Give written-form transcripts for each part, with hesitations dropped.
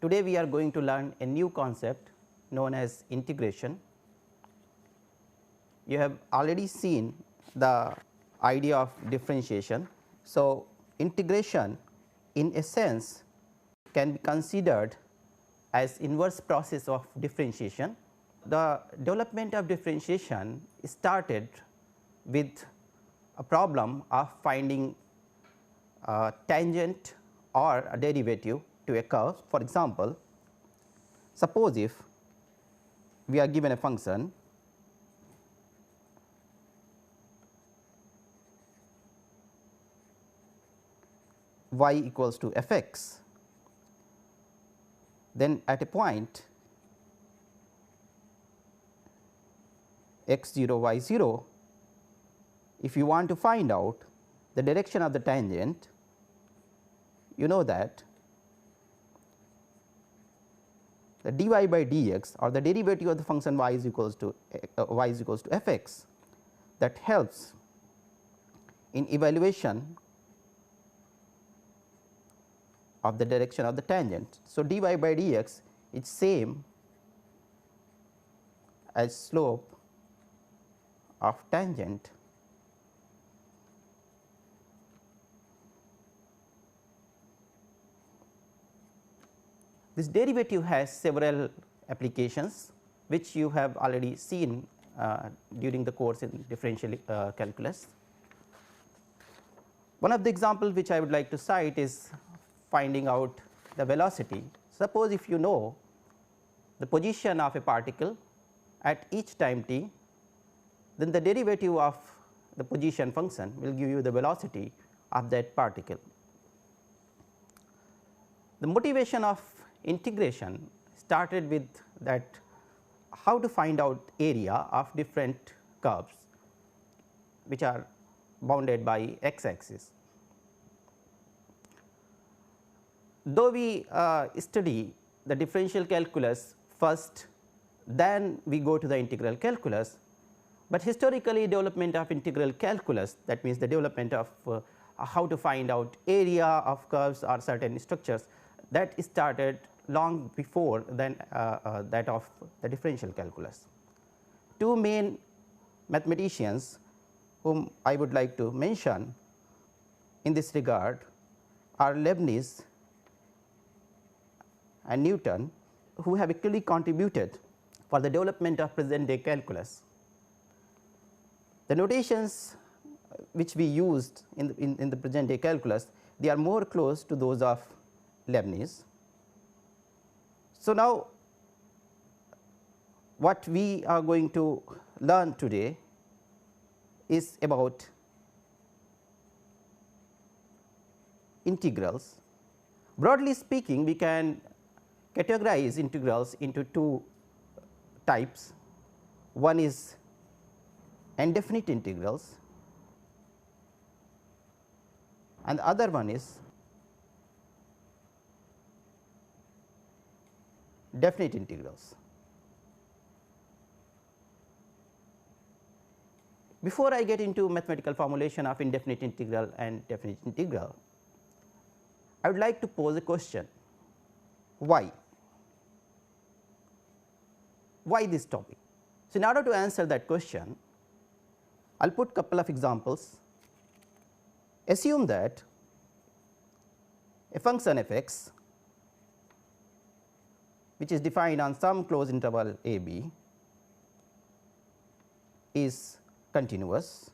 Today we are going to learn a new concept known as integration. You have already seen the idea of differentiation. So, integration in a sense can be considered as inverse process of differentiation. The development of differentiation started with a problem of finding a tangent or a derivative to a curve. For example, suppose if we are given a function y equals to f x, then at a point x 0 y 0, if you want to find out the direction of the tangent, you know that the dy by dx or the derivative of the function y is equals to f x, that helps in evaluation of the direction of the tangent. So, dy by dx is same as slope of tangent. This derivative has several applications which you have already seen during the course in differential calculus. One of the examples which I would like to cite is finding out the velocity. Suppose if you know the position of a particle at each time t, then the derivative of the position function will give you the velocity of that particle. The motivation of integration started with that how to find out area of different curves which are bounded by x axis. Though we study the differential calculus first, then we go to the integral calculus, but historically development of integral calculus, that means the development of how to find out area of curves or certain structures, that started long before than that of the differential calculus. Two main mathematicians whom I would like to mention in this regard are Leibniz and Newton, who have equally contributed for the development of present day calculus. The notations which we used in the present day calculus, they are more close to those of Leibniz. So, now what we are going to learn today is about integrals. Broadly speaking, we can categorize integrals into two types. One is indefinite integrals and the other one is definite integrals. Before I get into mathematical formulation of indefinite integral and definite integral, I would like to pose a question: why? Why this topic? So, in order to answer that question, I will put couple of examples. Assume that a function f x, which is defined on some closed interval a b, is continuous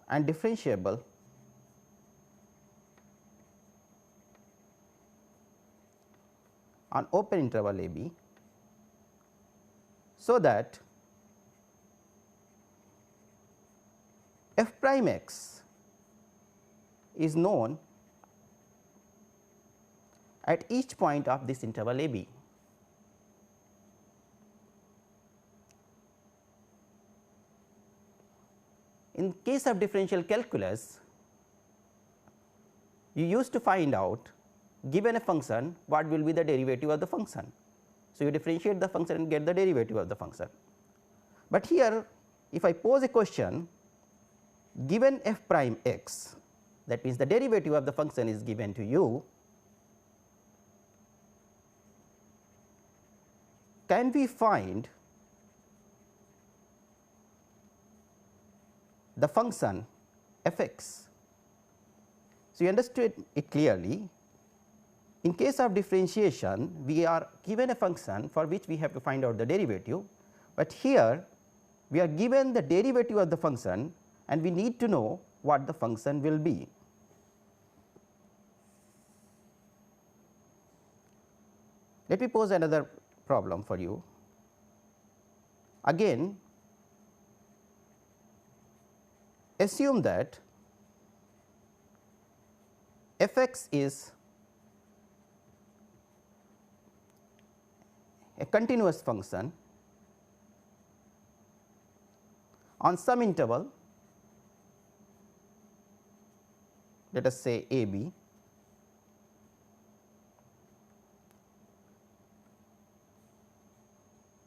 and differentiable on open interval a b, so that f prime x is known at each point of this interval a b. In case of differential calculus, you used to find out, given a function, what will be the derivative of the function. So, you differentiate the function and get the derivative of the function. But here if I pose a question, given f prime x, that means the derivative of the function is given to you, can we find the function f x? So, you understood it clearly. In case of differentiation, we are given a function for which we have to find out the derivative, but here we are given the derivative of the function and we need to know what the function will be. Let me pose another problem for you. Again, assume that f x is a continuous function on some interval, let us say a b,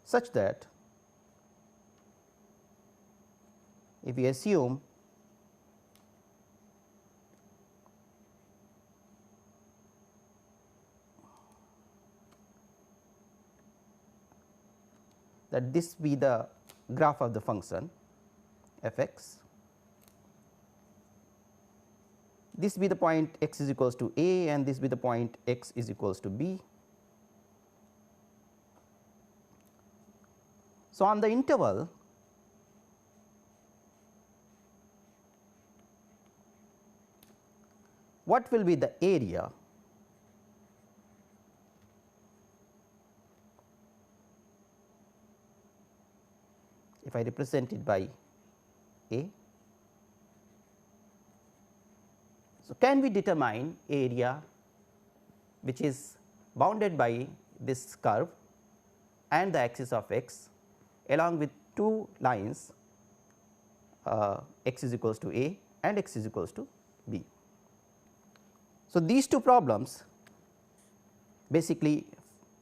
such that if we assume that this be the graph of the function f x, this be the point x is equals to a and this be the point x is equals to b. So, on the interval what will be the area if I represent it by a? So, can we determine area which is bounded by this curve and the axis of x along with two lines x is equals to a and x is equals to b. So, these two problems basically,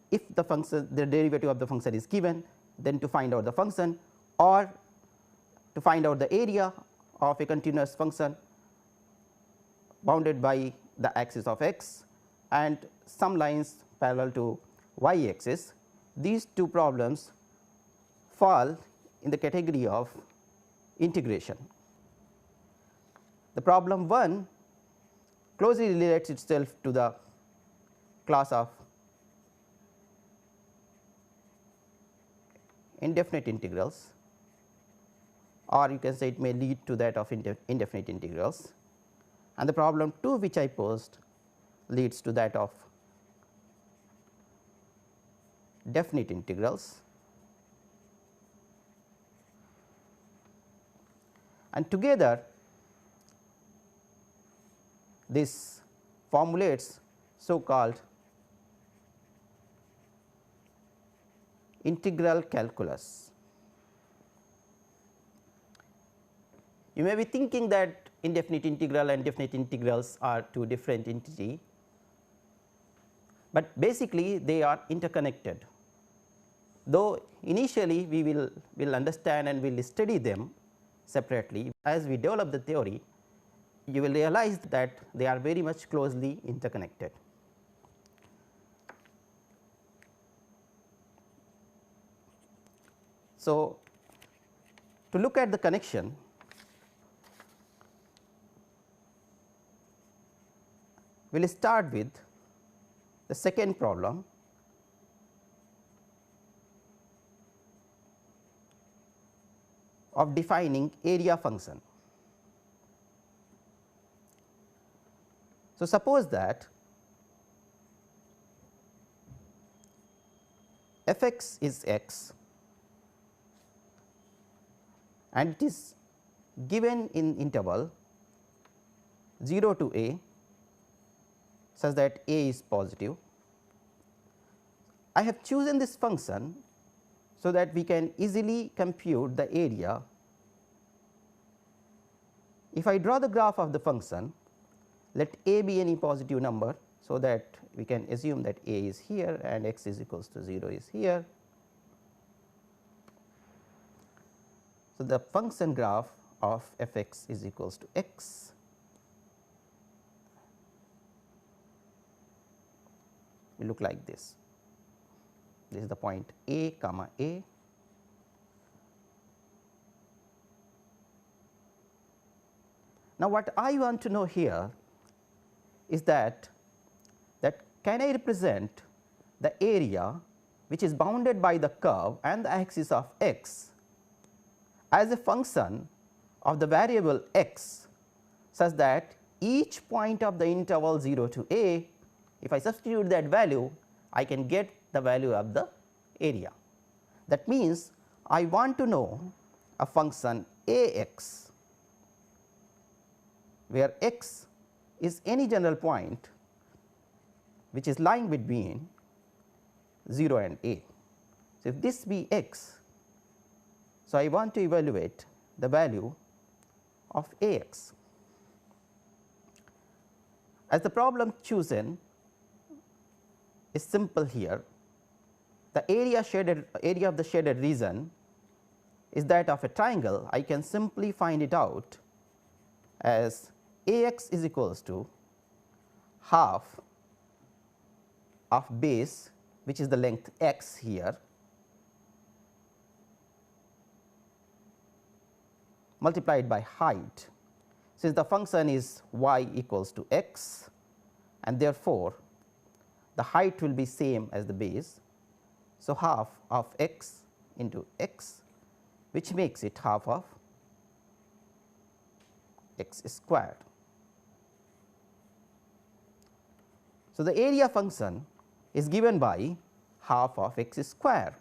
if the function, the derivative of the function is given, then to find out the function or to find out the area of a continuous function bounded by the axis of x and some lines parallel to y axis, these two problems fall in the category of integration. The problem 1 closely relates itself to the class of indefinite integrals, or you can say it may lead to that of indefinite integrals, and the problem 2 which I posed leads to that of definite integrals, and together this formulates so called integral calculus. You may be thinking that indefinite integral and definite integrals are two different entities, but basically they are interconnected. Though initially we will understand and will study them separately, as we develop the theory you will realize that they are very much closely interconnected. So, to look at the connection, we will start with the second problem of defining area function. So, suppose that f x is x and it is given in interval 0 to a such that a is positive. I have chosen this function so that we can easily compute the area. If I draw the graph of the function, let a be any positive number, so that we can assume that a is here and x is equals to 0 is here. So, the function graph of f x is equals to x will look like this. This is the point A comma A. Now, what I want to know here is that can I represent the area which is bounded by the curve and the axis of x as a function of the variable x, such that each point of the interval 0 to a, if I substitute that value, I can get the value of the area. That means, I want to know a function a x, where x is any general point which is lying between 0 and a. So, if this be x, so I want to evaluate the value of a x. As the problem chosen is simple here, the area of the shaded region is that of a triangle. I can simply find it out as a x is equals to half of base, which is the length x here, multiplied by height. Since the function is y equals to x, and therefore, the height will be same as the base. So, half of x into x, which makes it half of x squared. So, the area function is given by half of x square.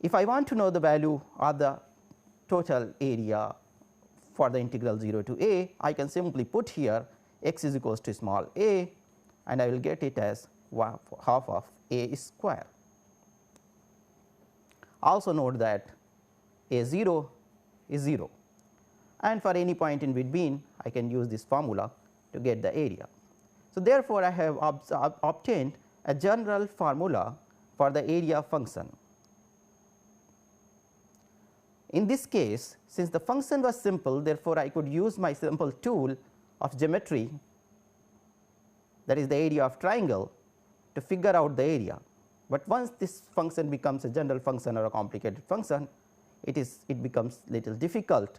If I want to know the value of the total area for the integral 0 to a, I can simply put here x is equals to small a, and I will get it as half of a square. Also note that a 0 is 0, and for any point in between I can use this formula to get the area. So, therefore, I have obtained a general formula for the area function. In this case, since the function was simple, therefore, I could use my simple tool of geometry, that is the area of triangle, to figure out the area. But once this function becomes a general function or a complicated function, it becomes little difficult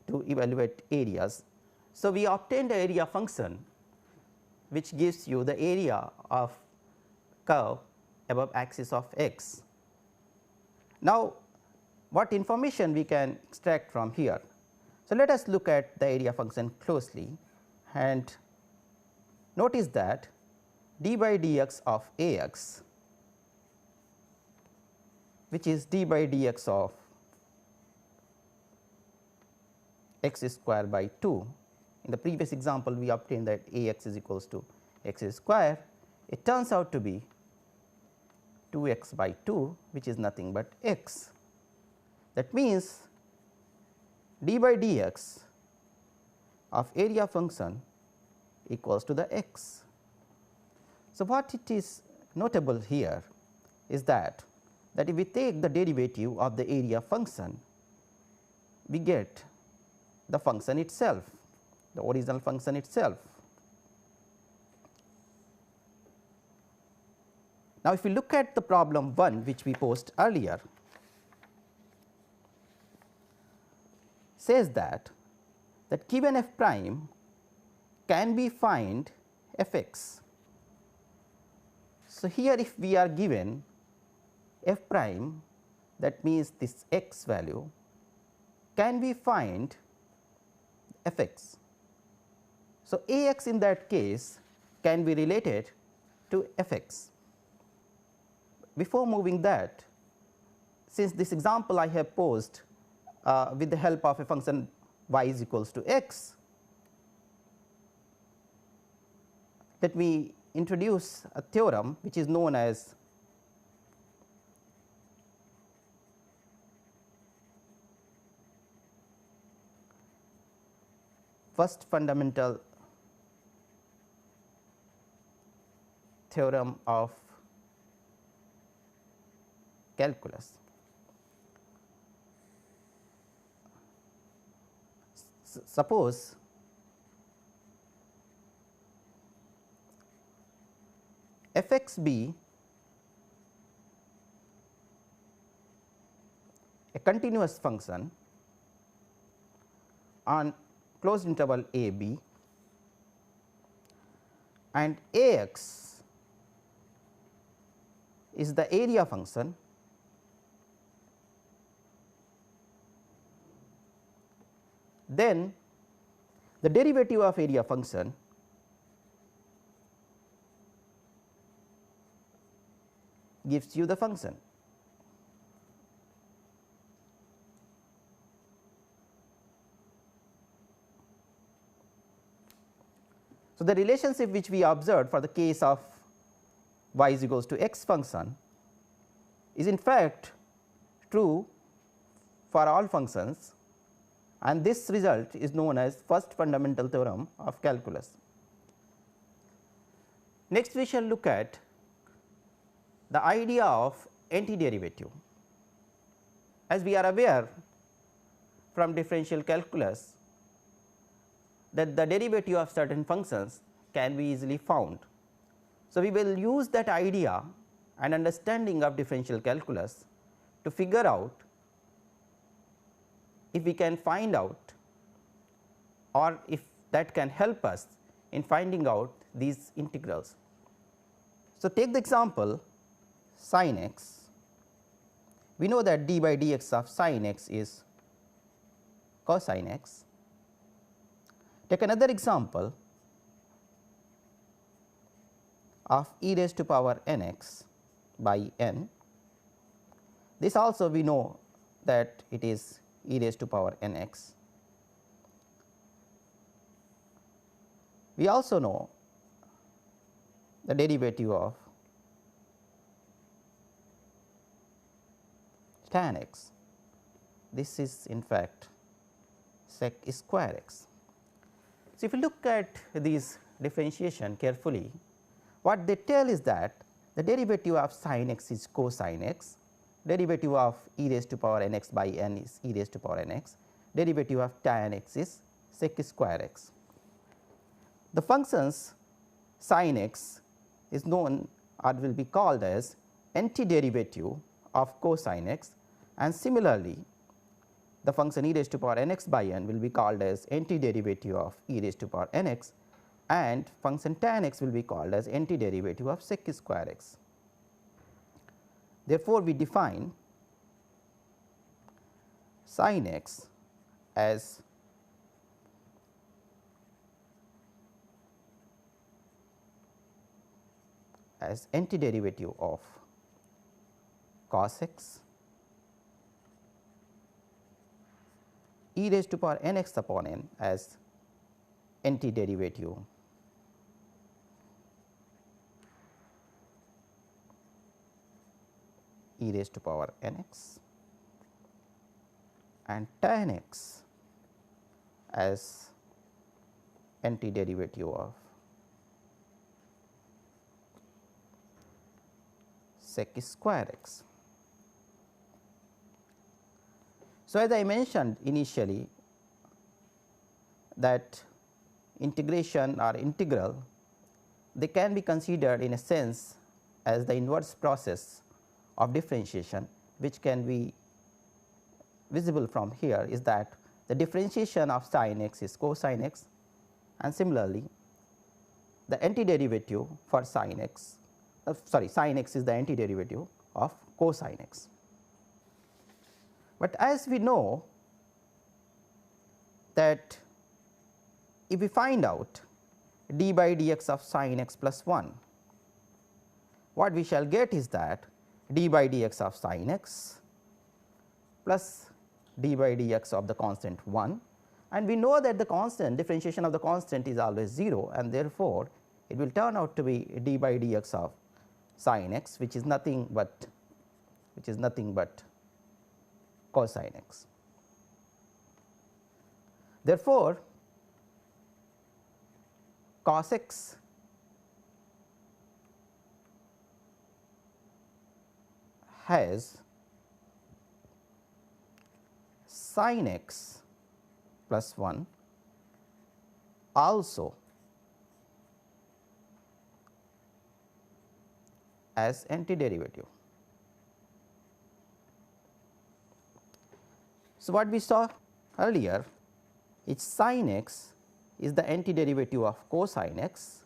to evaluate areas. So, we obtained the area function which gives you the area of curve above axis of x. Now, what information we can extract from here? So, let us look at the area function closely, and notice that d by dx of a x, which is d by dx of x square by 2. In the previous example, we obtained that a x is equals to x square. It turns out to be 2x by 2, which is nothing but x. That means, d by dx of area function equals to the x. So, what it is notable here is that if we take the derivative of the area function, we get the function itself, the original function itself. Now, if we look at the problem 1 which we posed earlier, says that given f prime, can we find f x. So, here if we are given f prime, that means this x value, can we find f x. So, a x in that case can be related to f x. Before moving that, since this example I have posed with the help of a function y is equals to x, let me introduce a theorem which is known as first fundamental theorem of calculus. Suppose f x be a continuous function on closed interval a b, and a x is the area function then the derivative of area function gives you the function. So, the relationship which we observed for the case of y is equals to x function is in fact true for all functions, and this result is known as first fundamental theorem of calculus. Next we shall look at the idea of antiderivative. As we are aware from differential calculus that the derivative of certain functions can be easily found. So, we will use that idea and understanding of differential calculus to figure out if we can find out or if that can help us in finding out these integrals. So, take the example sin x. We know that d by dx of sin x is cosine x. Take another example of e raised to power n x by n. This also we know that it is e raised to power n x. We also know the derivative of tan x. This is in fact sec square x. So, if you look at these differentiation carefully, what they tell is that the derivative of sin x is cosine x, derivative of e raised to power n x by n is e raised to power n x, derivative of tan x is sec square x. The functions sin x is known or will be called as antiderivative of cosine x, and similarly the function e raised to power n x by n will be called as antiderivative of e raised to power n x, and function tan x will be called as antiderivative of sec square x. Therefore, we define sin x as antiderivative of cos x e raised to power n x upon n as antiderivative e raised to power n x, and tan x as antiderivative of sec square x. So, as I mentioned initially that integration or integral, they can be considered in a sense as the inverse process of differentiation, which can be visible from here is that the differentiation of sin x is cosine x, and similarly the antiderivative for sin x sin x is the antiderivative of cosine x. But as we know that if we find out d by dx of sin x plus 1, what we shall get is that d by dx of sin x plus d by dx of the constant 1, and we know that the constant differentiation of the constant is always 0, and therefore, it will turn out to be d by dx of sin x, which is nothing but cosine x. Therefore, cos x has sin x plus 1 also as antiderivative. So, what we saw earlier is sin x is the antiderivative of cosine x.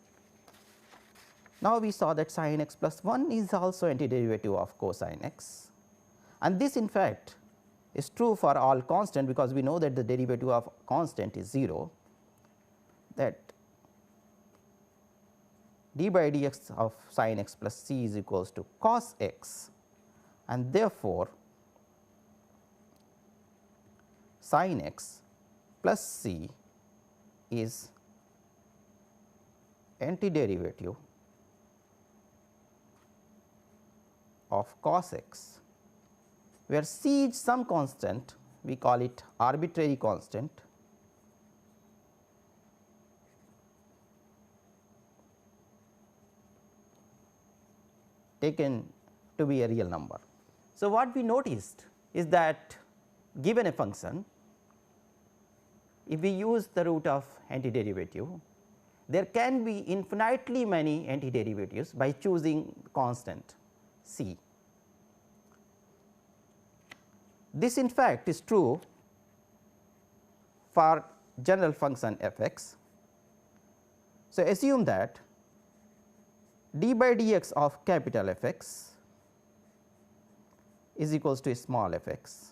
Now, we saw that sin x plus 1 is also antiderivative of cosine x, and this in fact is true for all constant, because we know that the derivative of constant is 0, that d by dx of sin x plus c is equals to cos x, and therefore, sin x plus c is antiderivative of cos x, where c is some constant, we call it arbitrary constant, taken to be a real number. So, what we noticed is that given a function, if we use the root of antiderivative, there can be infinitely many antiderivatives by choosing constant c. This in fact is true for general function f x. So, assume that d by dx of capital F x is equals to small f x.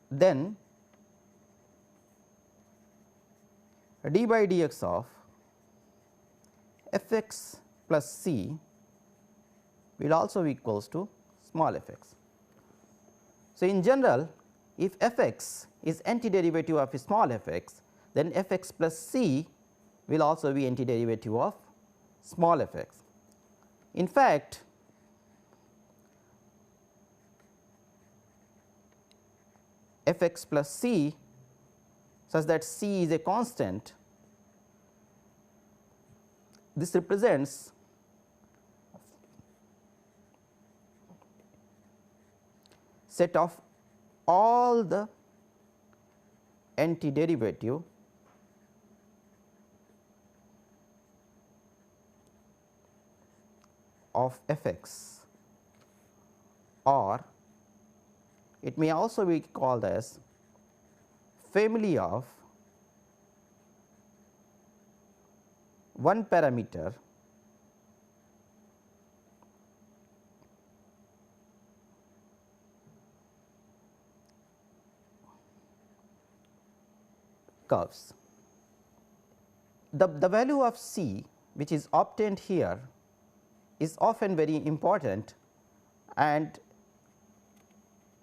Then d by dx of f x plus c will also be equals to small f x. So, in general, if f x is antiderivative of small f x, then f x plus c will also be antiderivative of small f x. In fact, f x plus c such that c is a constant, this represents set of all the antiderivative of f x, or it may also be called as family of one parameter curves. The value of c which is obtained here is often very important and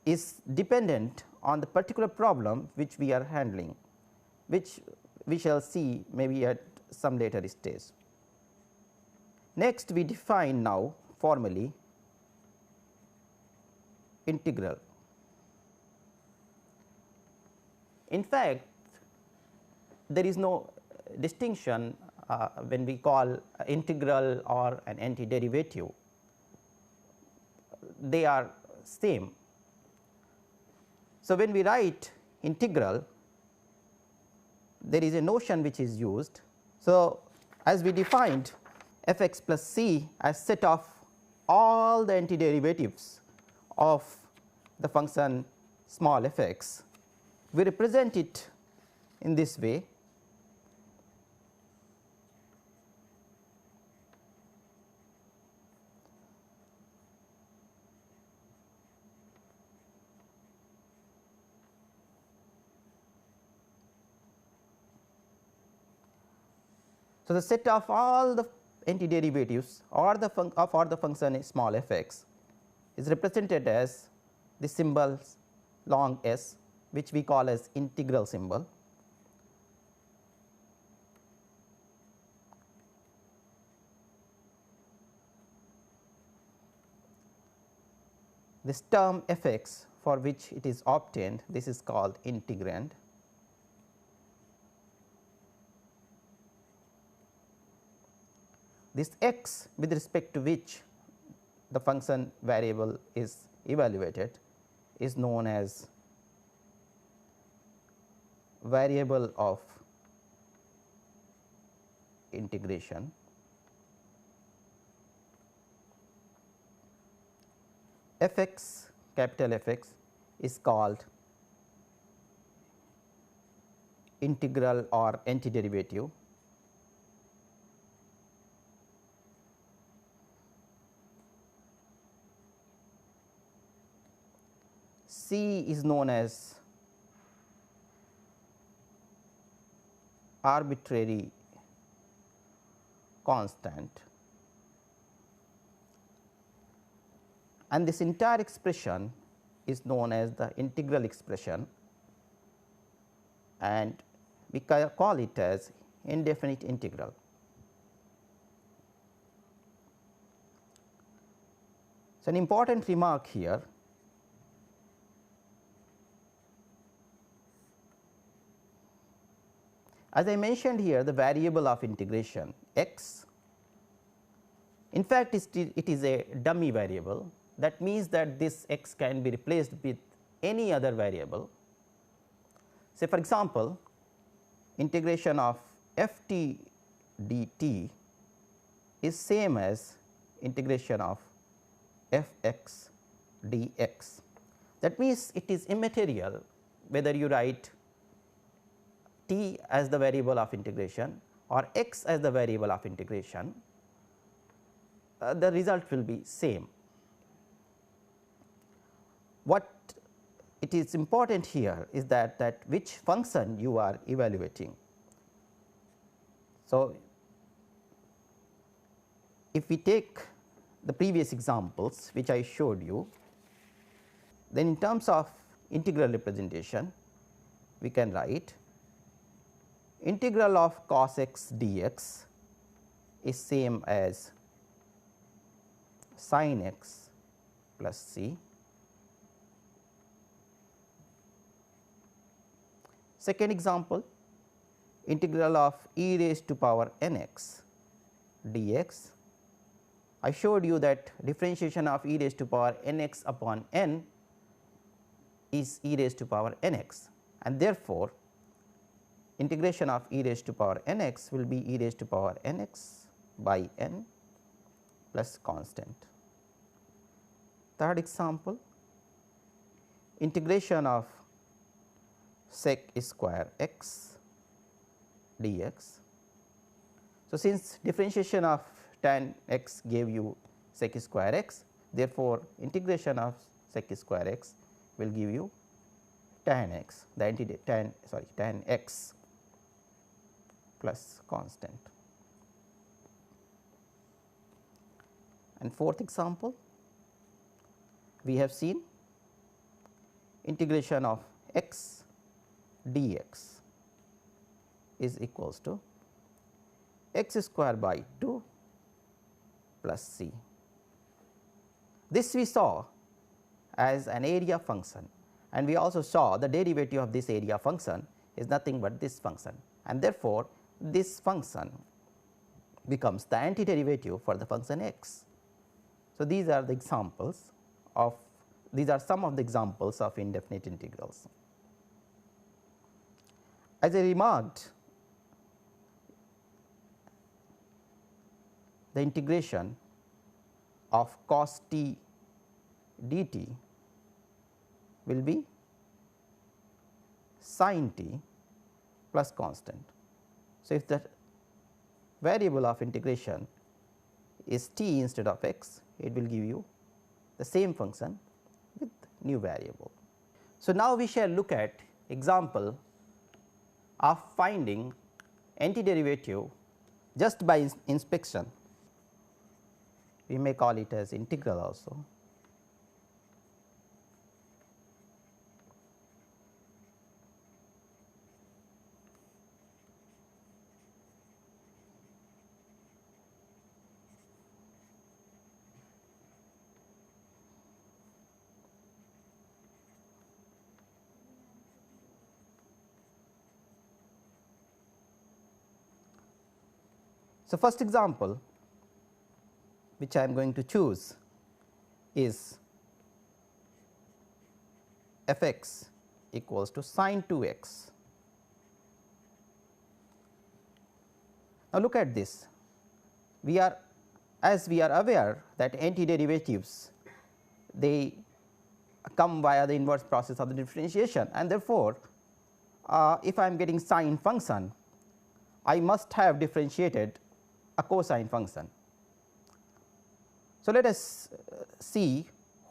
is dependent on the particular problem which we are handling, which we shall see maybe at some later stage. Next, we define now formally integral. In fact, there is no distinction when we call integral or an antiderivative, they are same. So, when we write integral, there is a notion which is used. So, as we defined f x plus c as set of all the antiderivatives of the function small f x, we represent it in this way. So, the set of all the antiderivatives or the function small f x is represented as the symbol long s, which we call as integral symbol. This term f x for which it is obtained, this is called integrand. This x with respect to which the function variable is evaluated is known as variable of integration f x, capital F x is called integral or antiderivative. C is known as arbitrary constant, and this entire expression is known as the integral expression, and we call it as indefinite integral. So, an important remark here, as I mentioned here, the variable of integration x, in fact it is a dummy variable. That means that this x can be replaced with any other variable. Say for example, integration of f t dt is same as integration of f x dx. That means it is immaterial whether you write t as the variable of integration or x as the variable of integration, the result will be same. What it is important here is that which function you are evaluating. So, if we take the previous examples which I showed you, then in terms of integral representation we can write integral of cos x dx is same as sin x plus c. Second example, integral of e raised to power n x dx. I showed you that differentiation of e raised to power n x upon n is e raised to power n x, and therefore, integration of e raised to power n x will be e raised to power n x by n plus constant. Third example, integration of sec square x dx. So, since differentiation of tan x gave you sec square x, therefore, integration of sec square x will give you tan x, the tan x plus constant. And fourth example, we have seen integration of x dx is equals to x square by 2 plus c. This we saw as an area function, and we also saw the derivative of this area function is nothing but this function, and therefore, this function becomes the antiderivative for the function x. So, these are the examples of these are some of the examples of indefinite integrals. As I remarked, the integration of cos t dt will be sin t plus constant. So, if the variable of integration is t instead of x, it will give you the same function with new variable. So, now we shall look at example of finding antiderivative just by inspection. We may call it as integral also. So, first example which I am going to choose is f x equals to sin 2 x. Now, look at this, we are, as we are aware that antiderivatives, they come via the inverse process of the differentiation, and therefore, if I am getting sine function, I must have differentiated a cosine function. So, let us see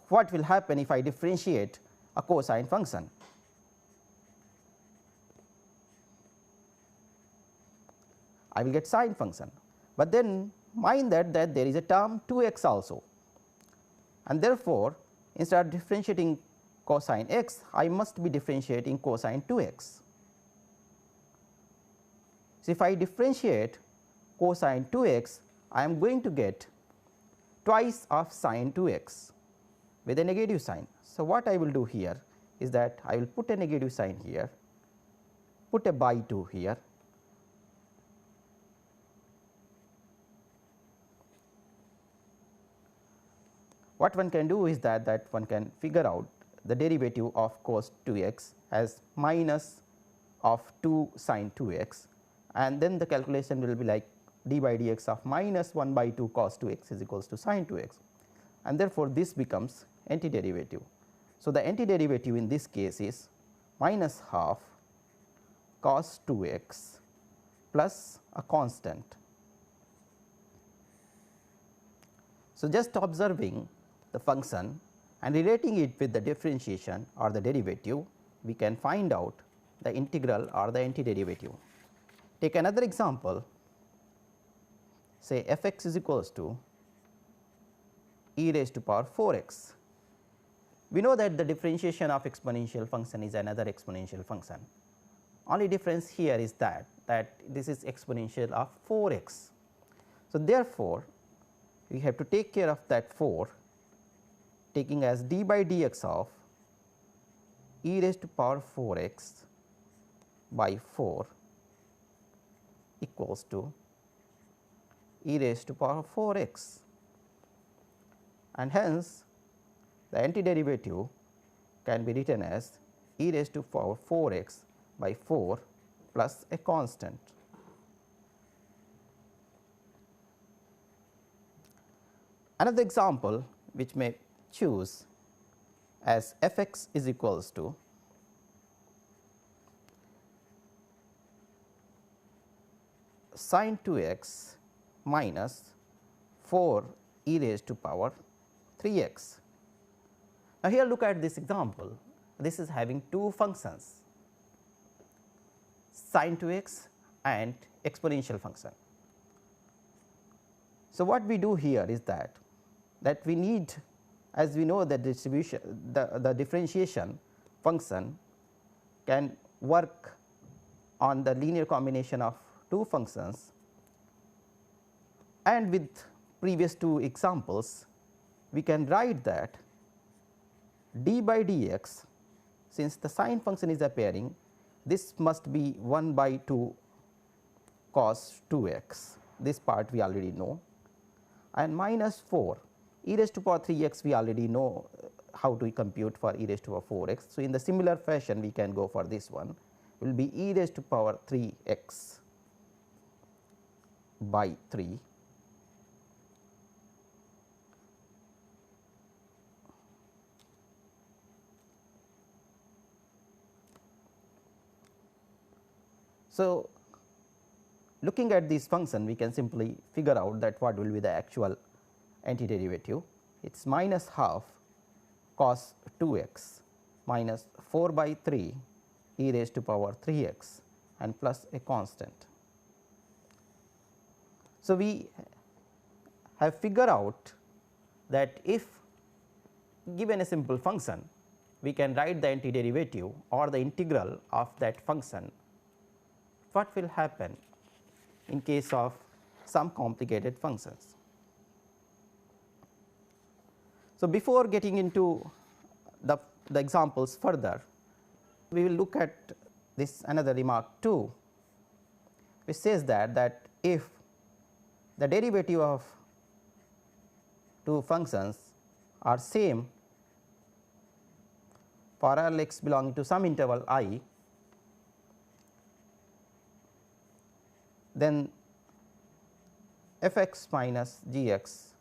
what will happen if I differentiate a cosine function. I will get sine function, but then mind that there is a term 2x also, and therefore, instead of differentiating cosine x, I must be differentiating cosine 2x. So, if I differentiate cosine 2x, I am going to get twice of sine 2x with a negative sign. So, what I will do here is that I will put a negative sign here, put a by 2 here, what one can do is that one can figure out the derivative of cos 2x as minus of 2 sin 2x, and then the calculation will be like d by dx of minus 1 by 2 cos 2x is equals to sin 2x, and therefore, this becomes antiderivative. So, the antiderivative in this case is minus half cos 2x plus a constant. So, just observing the function and relating it with the differentiation or the derivative, we can find out the integral or the antiderivative. Take another example, say f x is equals to e raised to power 4x. We know that the differentiation of exponential function is another exponential function. Only difference here is that this is exponential of 4x. So, therefore, we have to take care of that 4, taking as d by dx of e raised to power 4x by 4 equals to e raised to power 4x, and hence the antiderivative can be written as e raised to power 4x by 4 plus a constant. Another example which may choose as f x is equals to sin 2x minus 4 e raised to power 3x. Now, here look at this example, this is having two functions, sin 2x and exponential function. So, what we do here is that we need, as we know that distribution, the differentiation function can work on the linear combination of two functions, and with previous two examples we can write that d by dx, since the sine function is appearing, this must be 1 by 2 cos 2x, this part we already know, and minus 4 e raised to power 3x, we already know how to compute for e raised to power 4x. So, in the similar fashion we can go for this one, will be e raised to power 3x by 3 So, looking at this function, we can simply figure out that what will be the actual antiderivative. It is minus half cos 2x minus 4 by 3 e raised to power 3x and plus a constant. So, we have figured out that if given a simple function, we can write the antiderivative or the integral of that function. What will happen in case of some complicated functions? So, before getting into the examples further, we will look at this another remark too, which says that if the derivative of two functions are same for all x belonging to some interval I, then f x minus g x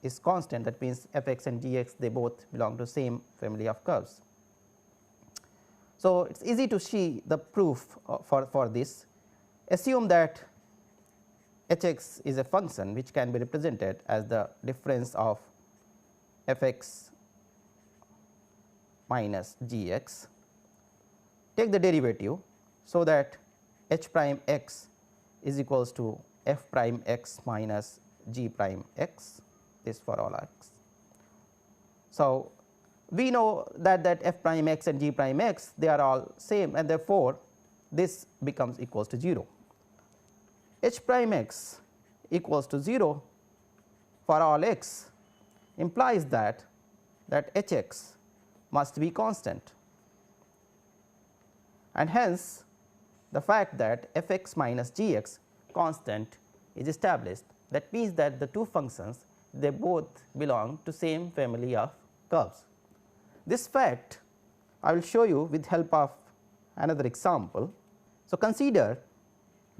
is constant, that means f x and g x they both belong to same family of curves. So, it is easy to see the proof for this. Assume that h x is a function which can be represented as the difference of f x minus g x. Take the derivative, so that h prime x is equals to f prime x minus g prime x, this for all x. So, we know that f prime x and g prime x they are all same, and therefore, this becomes equals to 0. H prime x equals to 0 for all x implies that h x must be constant, and hence the fact that f x minus g x constant is established. That means that the two functions they both belong to same family of curves. This fact I will show you with help of another example. So, consider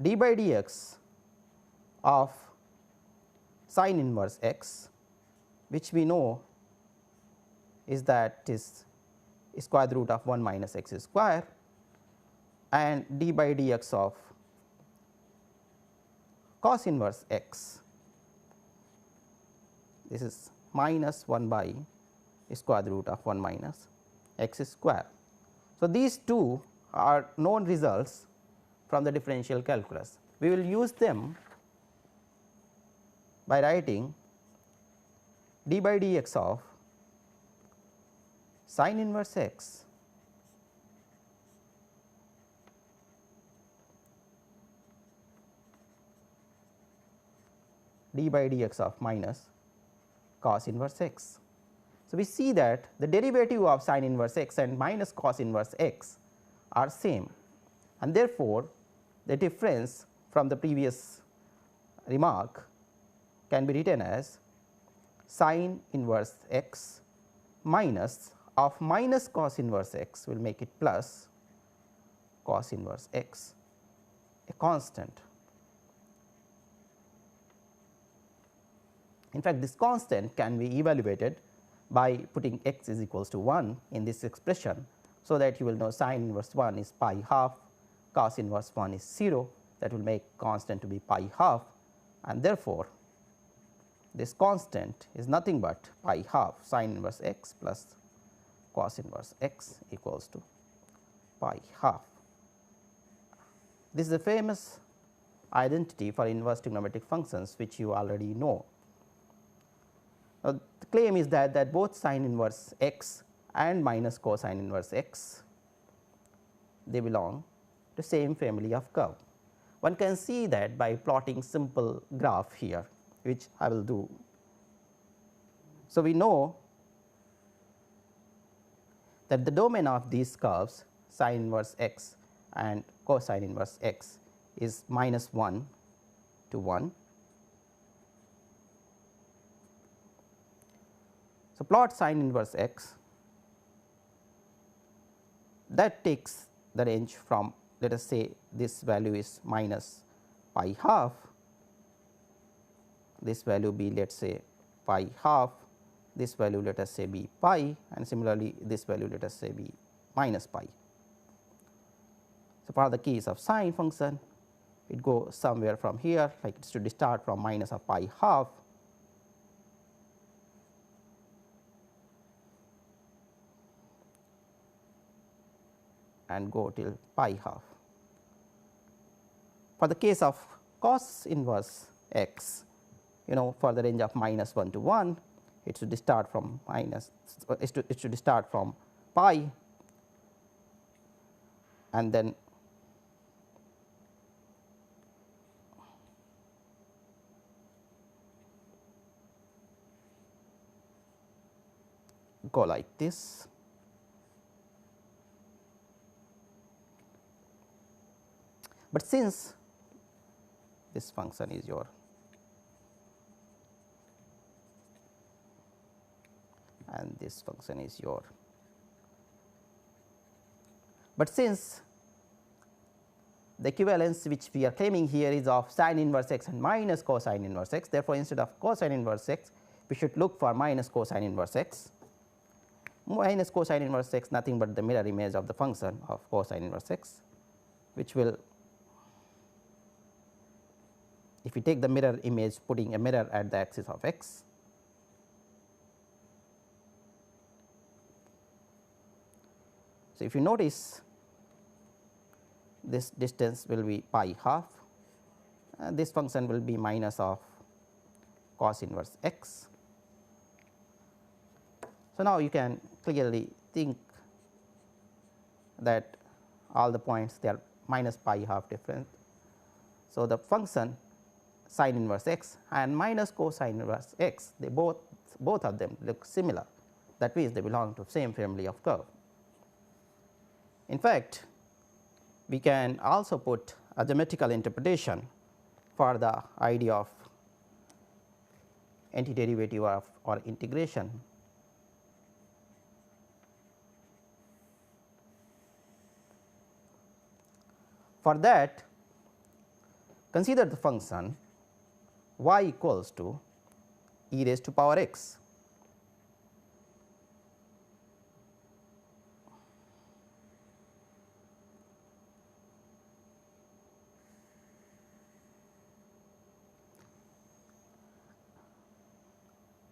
d by dx of sin inverse x, which we know is that is square root of 1 minus x square, and d by dx of cos inverse x, this is minus 1 by square root of 1 minus x square. So, these two are known results from the differential calculus. We will use them by writing d by dx of sin inverse x d by dx of minus cos inverse x. So, we see that the derivative of sin inverse x and minus cos inverse x are same, and therefore, the difference from the previous remark can be written as sin inverse x minus of minus cos inverse x, will make it plus cos inverse x, a constant. In fact, this constant can be evaluated by putting x is equals to 1 in this expression. So, that you will know sin inverse 1 is pi half, cos inverse 1 is 0, that will make constant to be pi half, and therefore, this constant is nothing but pi half sin inverse x plus cos inverse x equals to pi half. This is a famous identity for inverse trigonometric functions, which you already know. Now, the claim is that both sin inverse x and minus cosine inverse x they belong to same family of curve. One can see that by plotting simple graph here, which I will do. So, we know that the domain of these curves sin inverse x and cosine inverse x is minus 1 to 1. So, plot sin inverse x, that takes the range from, let us say this value is minus pi half, this value be let us say pi half, this value let us say be pi, and similarly this value let us say be minus pi. So, for the case of sine function, it goes somewhere from here, like it should start from minus of pi half and go till pi half. For the case of cos inverse x, you know, for the range of minus 1 to 1, it should start from minus, it should start from pi and then go like this. But since this function is your and this function is your, but since the equivalence which we are claiming here is of sin inverse x and minus cosine inverse x. Therefore, instead of cosine inverse x, we should look for minus cosine inverse x. Minus cosine inverse x nothing but the mirror image of the function of cosine inverse x, which will, if we take the mirror image putting a mirror at the axis of x, so if you notice this distance will be pi half and this function will be minus of cos inverse x. So, now you can clearly think that all the points they are minus pi half different. So, the function sin inverse x and minus cosine inverse x, they both of them look similar, that means they belong to same family of curve. In fact, we can also put a geometrical interpretation for the idea of antiderivative of or integration. For that, consider the function y equals to e raised to power x.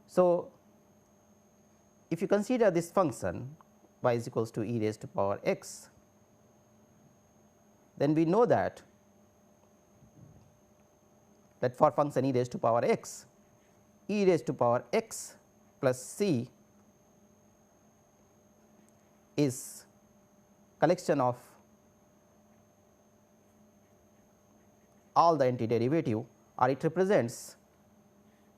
So, if you consider this function y is equals to e raised to power x, then we know that for function e raised to power x, e raised to power x plus c is collection of all the antiderivative, or it represents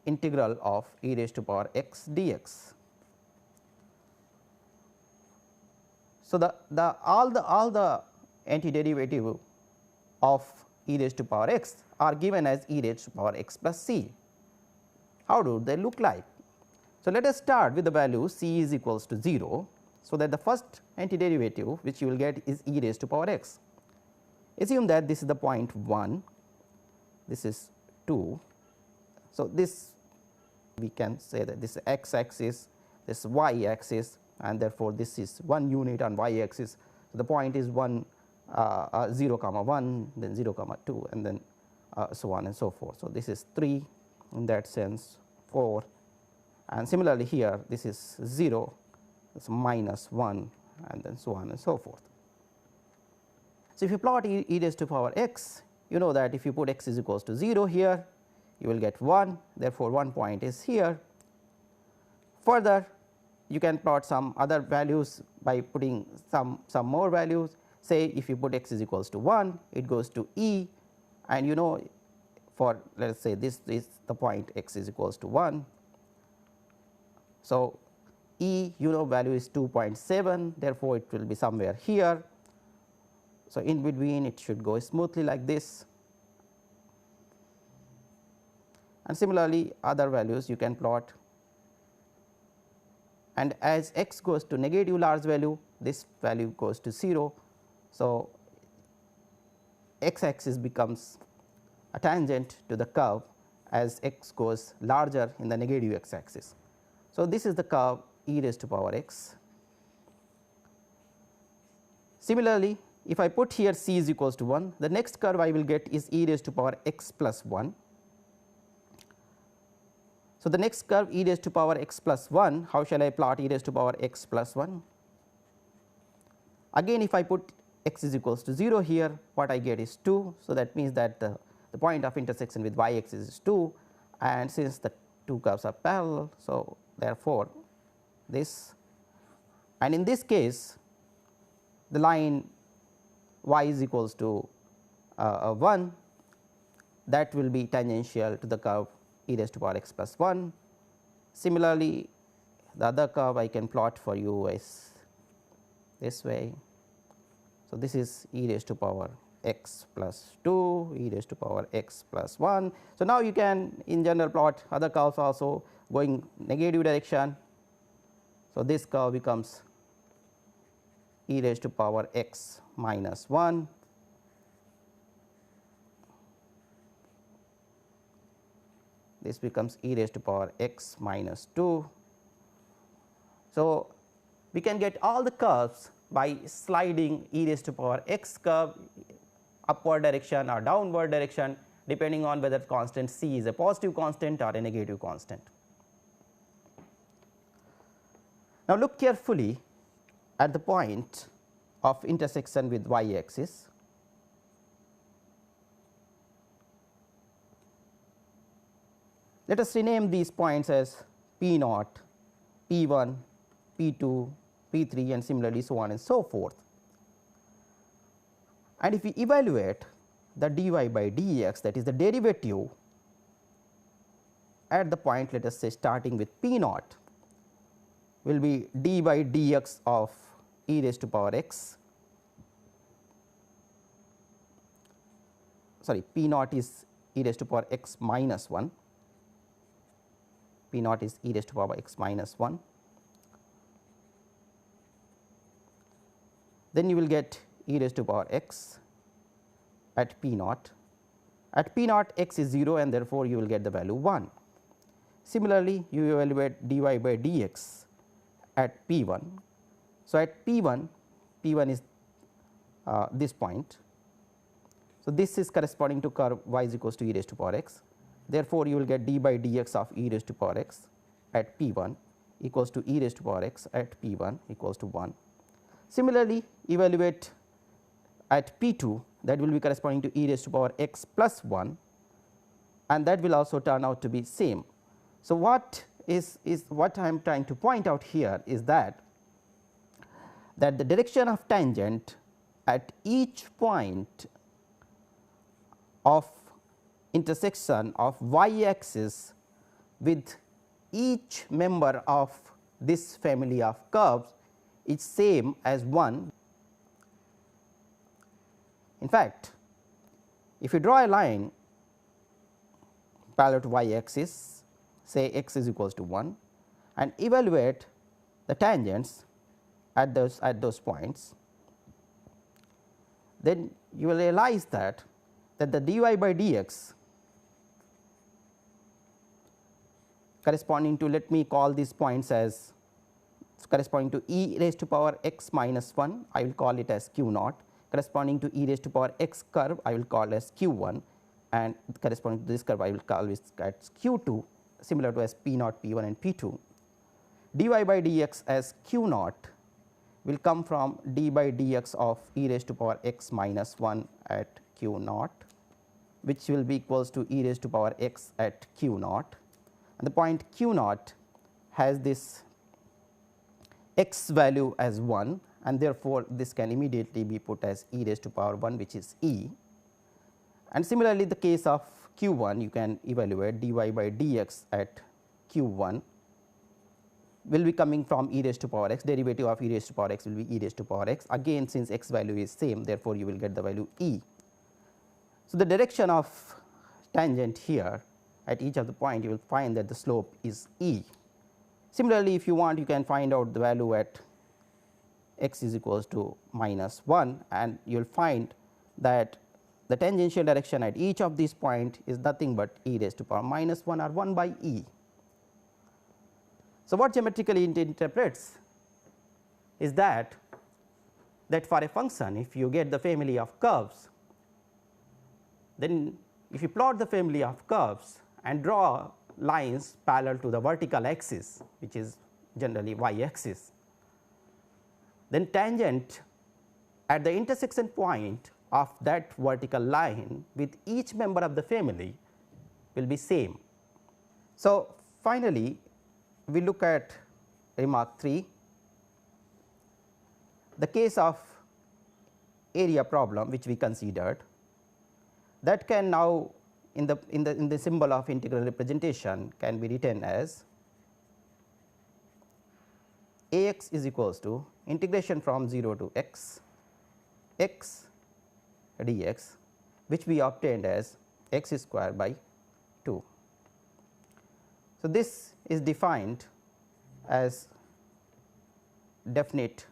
integral of e raised to power x dx. So, all the antiderivative of e raised to power x are given as e raised to power x plus c. How do they look like? So, let us start with the value c is equals to 0. So, that the first antiderivative which you will get is e raised to power x. Assume that this is the point 1, this is 2. So, this we can say that this x axis, this y axis, and therefore, this is 1 unit on y axis. So, the point is 1 0 comma 1, then 0 comma 2, and then so on and so forth. So, this is 3 in that sense, 4, and similarly here this is 0, it's minus 1, and then so on and so forth. So, if you plot e raised to power x, you know that if you put x is equals to 0 here, you will get 1, therefore, one point is here. Further, you can plot some other values by putting some more values. Say if you put x is equals to 1, it goes to e, and you know, for let us say this is the point x is equals to 1. So, e you know value is 2.7, therefore, it will be somewhere here. So, in between it should go smoothly like this, and similarly other values you can plot, and as x goes to negative large value, this value goes to 0. So, x axis becomes a tangent to the curve as x goes larger in the negative x axis. So, this is the curve e raised to power x. Similarly, if I put here c is equals to 1, the next curve I will get is e raised to power x plus 1. So, the next curve e raised to power x plus 1, how shall I plot e raised to power x plus 1? Again, if I put x is equals to 0 here, what I get is 2. So, that means that the point of intersection with y axis is 2, and since the two curves are parallel, so therefore, this, and in this case the line y is equals to 1, that will be tangential to the curve e raised to power x plus 1. Similarly, the other curve I can plot for you is this way. So, this is e raised to power x plus 2, e raised to power x plus 1. So, now you can in general plot other curves also going negative direction. So, this curve becomes e raised to power x minus 1, this becomes e raised to power x minus 2. So, we can get all the curves by sliding e raised to power x curve upward direction or downward direction, depending on whether constant c is a positive constant or a negative constant. Now, look carefully at the point of intersection with y axis. Let us rename these points as P naught, P 1, P 2, P 3 and similarly so on and so forth. And if we evaluate the dy by dx, that is the derivative at the point, let us say starting with P naught, will be d by dx of e raised to power x, sorry, P naught is e raised to power x minus 1, P naught is e raised to power x minus 1. Then you will get e raised to power x at P naught. At P naught x is 0 and therefore, you will get the value 1. Similarly, you evaluate dy by dx at P 1. So, at P 1, P 1 is this point. So, this is corresponding to curve y is equals to e raised to power x. Therefore, you will get d by dx of e raised to power x at P 1 equals to e raised to power x at P 1 equals to 1. Similarly, evaluate at P 2, that will be corresponding to e raised to power x plus 1 and that will also turn out to be same. So, what I am trying to point out here is that the direction of tangent at each point of intersection of y axis with each member of this family of curves is same as 1. In fact, if you draw a line parallel to y axis, say x is equals to 1 and evaluate the tangents at those points, then you will realize that the dy by dx corresponding to, let me call these points as corresponding to e raised to power x minus 1, I will call it as q naught, corresponding to e raised to power x curve I will call as q 1 and corresponding to this curve I will call it as q 2, similar to as p naught, p 1 and p 2. dy by dx as q naught will come from d by dx of e raised to power x minus 1 at q naught, which will be equals to e raised to power x at q naught, and the point q naught has this x value as 1 and therefore, this can immediately be put as e raised to power 1, which is e. And similarly, the case of q 1, you can evaluate dy by dx at q 1 will be coming from e raised to power x, derivative of e raised to power x will be e raised to power x, again since x value is same, therefore, you will get the value e. So, the direction of tangent here at each of the point, you will find that the slope is e. Similarly, if you want, you can find out the value at x is equals to minus 1 and you will find that the tangential direction at each of these point is nothing but e raised to power minus 1 or 1 by e. So, what geometrically it interprets is that for a function, if you get the family of curves, then if you plot the family of curves and draw lines parallel to the vertical axis, which is generally y axis, then tangent at the intersection point of that vertical line with each member of the family will be same. So, finally, we look at remark 3, the case of area problem which we considered, that can now in the symbol of integral representation can be written as Ax is equals to integration from 0 to x dx, which we obtained as x square by 2. So, this is defined as definite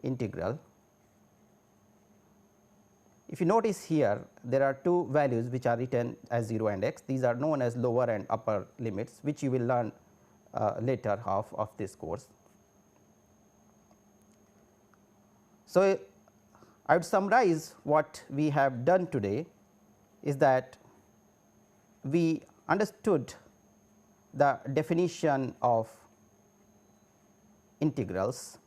integral if you notice here, there are two values which are written as 0 and x. These are known as lower and upper limits, which you will learn later half of this course. So, I would summarize what we have done today is that we understood the definition of integrals.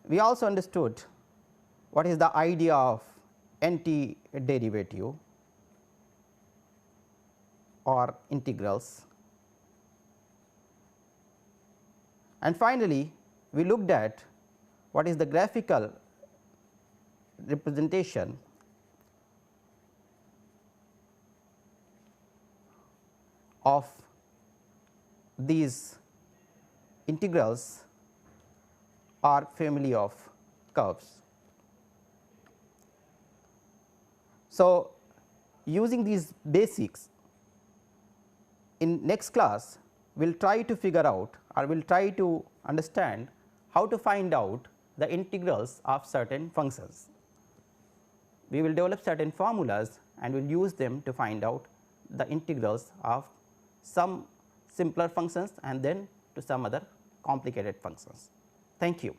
We also understood what is the idea of antiderivative or integrals, and finally, we looked at what is the graphical representation of these integrals or family of curves. So, using these basics, in next class we will try to figure out or we will try to understand how to find out the integrals of certain functions. We will develop certain formulas and will use them to find out the integrals of some simpler functions and then to some other complicated functions. Thank you.